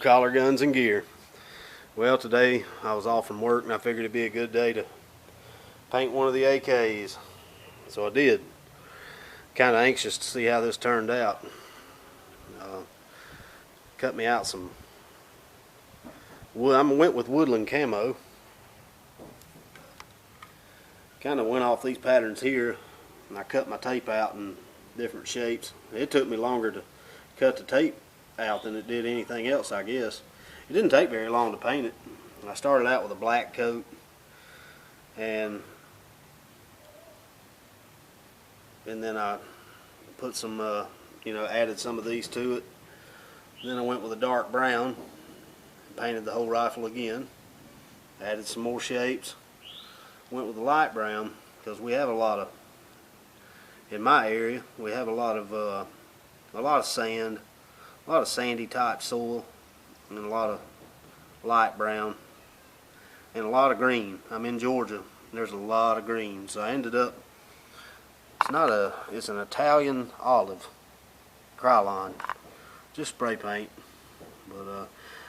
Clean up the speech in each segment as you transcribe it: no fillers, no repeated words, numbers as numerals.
Collar Guns and Gear. Well, today I was off from work and I figured it'd be a good day to paint one of the AKs. So I did. Kind of anxious to see how this turned out. Cut me out some wood. I went with woodland camo. Kind of went off these patterns here, and I cut my tape out in different shapes. It took me longer to cut the tape out than it did anything else, I guess. It didn't take very long to paint it. I started out with a black coat, and then I put some, added some of these to it. Then I went with a dark brown, painted the whole rifle again, added some more shapes. Went with a light brown because we have a lot of, in my area, we have a lot of sand, a lot of sandy type soil, and a lot of light brown, and a lot of green. I'm in Georgia, and there's a lot of green, so I ended up, it's an Italian olive Krylon, just spray paint. But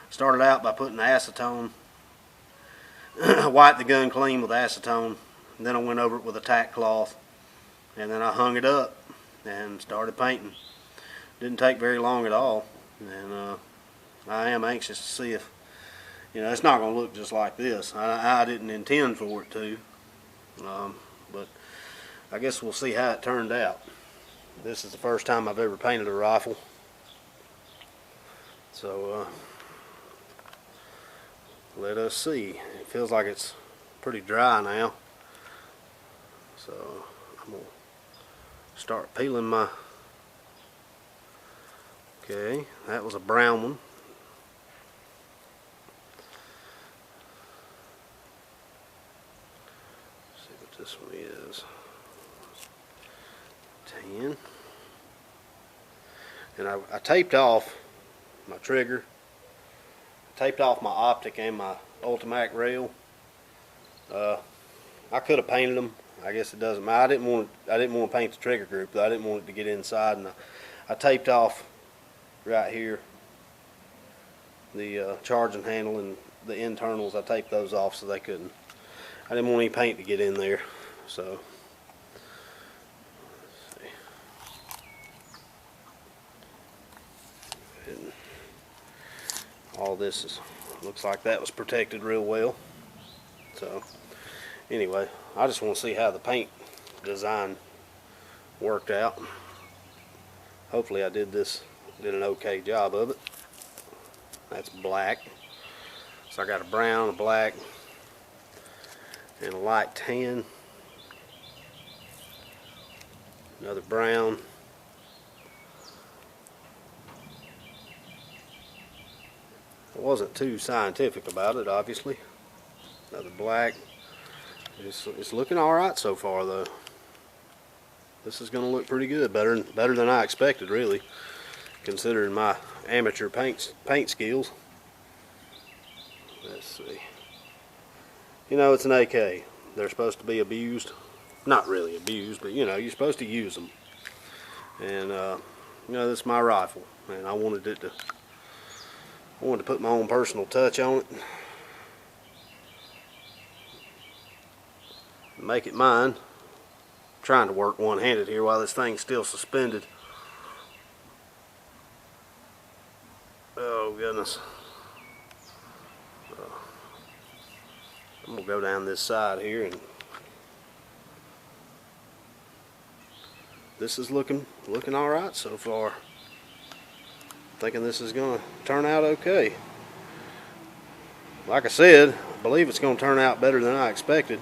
started out by putting acetone. I wiped the gun clean with acetone, and then I went over it with a tack cloth, and then I hung it up and started painting. Didn't take very long at all, and I am anxious to see if, it's not going to look just like this. I didn't intend for it to, but I guess we'll see how it turned out. This is the first time I've ever painted a rifle, so let us see. It feels like it's pretty dry now, so I'm going to start peeling my, okay, that was a brown one. Let's see what this one is. 10. And I taped off my trigger, taped off my optic and my ultimatic rail. I could have painted them. I guess it doesn't matter. I didn't want to paint the trigger group, though. I didn't want it to get inside, and I taped off right here the charging handle and the internals. I taped those off so they couldn't. I didn't want any paint to get in there. So all this looks like that was protected real well. So anyway, I just want to see how the paint design worked out. Hopefully I did an okay job of it. That's black. So I got a brown, a black, and a light tan. Another brown. I wasn't too scientific about it, obviously. Another black. It's looking all right so far, though. This is going to look pretty good, better than I expected, really, considering my amateur paint skills. Let's see. It's an AK. They're supposed to be abused. Not really abused, but you're supposed to use them. And this is my rifle, and I wanted to put my own personal touch on it, make it mine. I'm trying to work one-handed here while this thing's still suspended. Oh goodness. I'm gonna go down this side here, and this is looking all right so far. Thinking this is going to turn out okay. Like I said, I believe it's going to turn out better than I expected.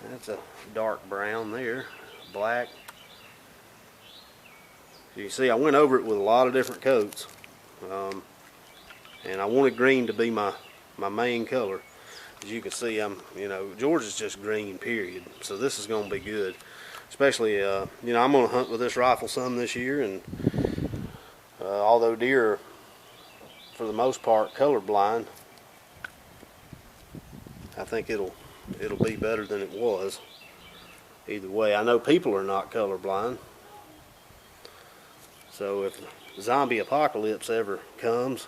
That's a dark brown there, black. You see, I went over it with a lot of different coats, and I wanted green to be my main color. As you can see, Georgia's just green, period. So this is going to be good. Especially, I'm going to hunt with this rifle some this year, and although deer are, for the most part, colorblind, I think it'll be better than it was. Either way, I know people are not colorblind, So if the zombie apocalypse ever comes,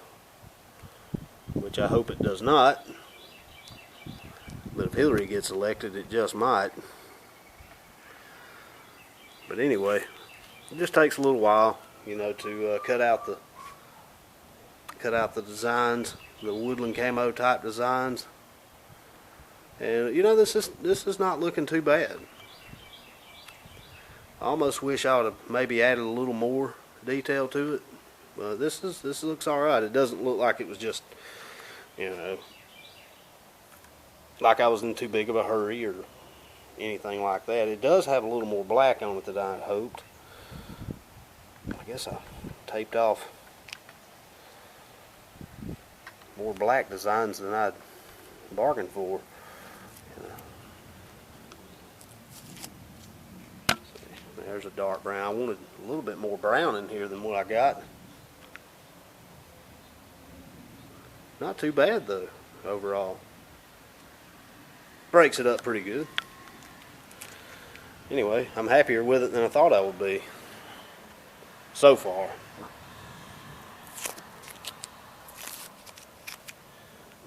which I hope it does not, but if Hillary gets elected, it just might. But anyway, it just takes a little while, you know, to cut out the designs, the woodland camo type designs. And you know, this is not looking too bad. I almost wish I would have maybe added a little more detail to it, but this looks all right. It doesn't look like it was just, you know, like I was in too big of a hurry or anything like that. It does have a little more black on it than I had hoped. I guess I taped off more black designs than I'd bargained for. There's a dark brown. I wanted a little bit more brown in here than what I got. Not too bad though, overall. Breaks it up pretty good. Anyway, I'm happier with it than I thought I would be so far.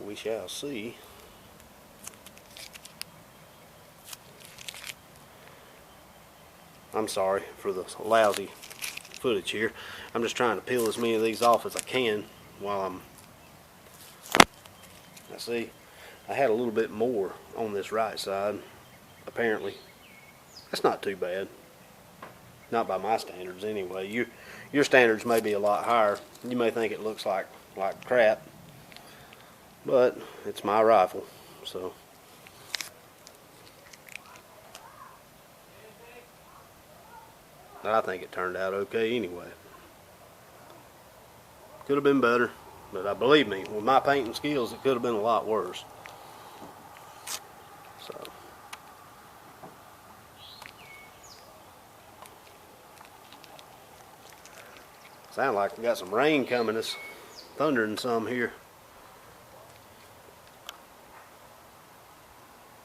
We shall see. I'm sorry for the lousy footage here. I'm just trying to peel as many of these off as I can while I see I had a little bit more on this right side, apparently. That's not too bad. Not by my standards anyway. Your standards may be a lot higher. You may think it looks like crap, but it's my rifle, so. I think it turned out okay anyway. Could have been better, but believe me, with my painting skills, it could have been a lot worse. So, sound like we got some rain coming. It's thundering some here.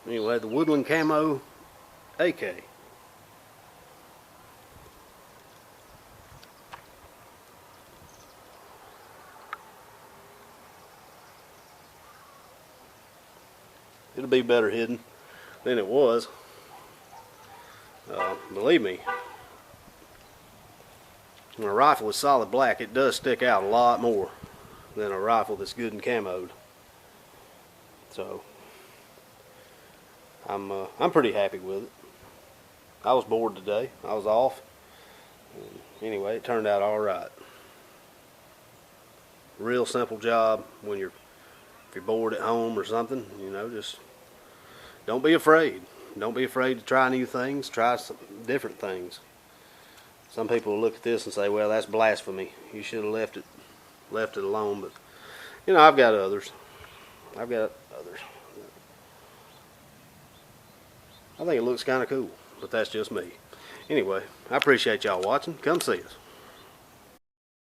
Anyway, the woodland camo AK. It'll be better hidden than it was. Believe me, when a rifle is solid black, it does stick out a lot more than a rifle that's good and camoed. So I'm pretty happy with it. I was bored today. I was off. Anyway, it turned out all right. Real simple job when if you're bored at home or something, you know, just don't be afraid. Don't be afraid to try new things. Try some different things. Some people will look at this and say, well, that's blasphemy. You should have left it alone. But, you know, I've got others. I think it looks kind of cool, but that's just me. Anyway, I appreciate y'all watching. Come see us.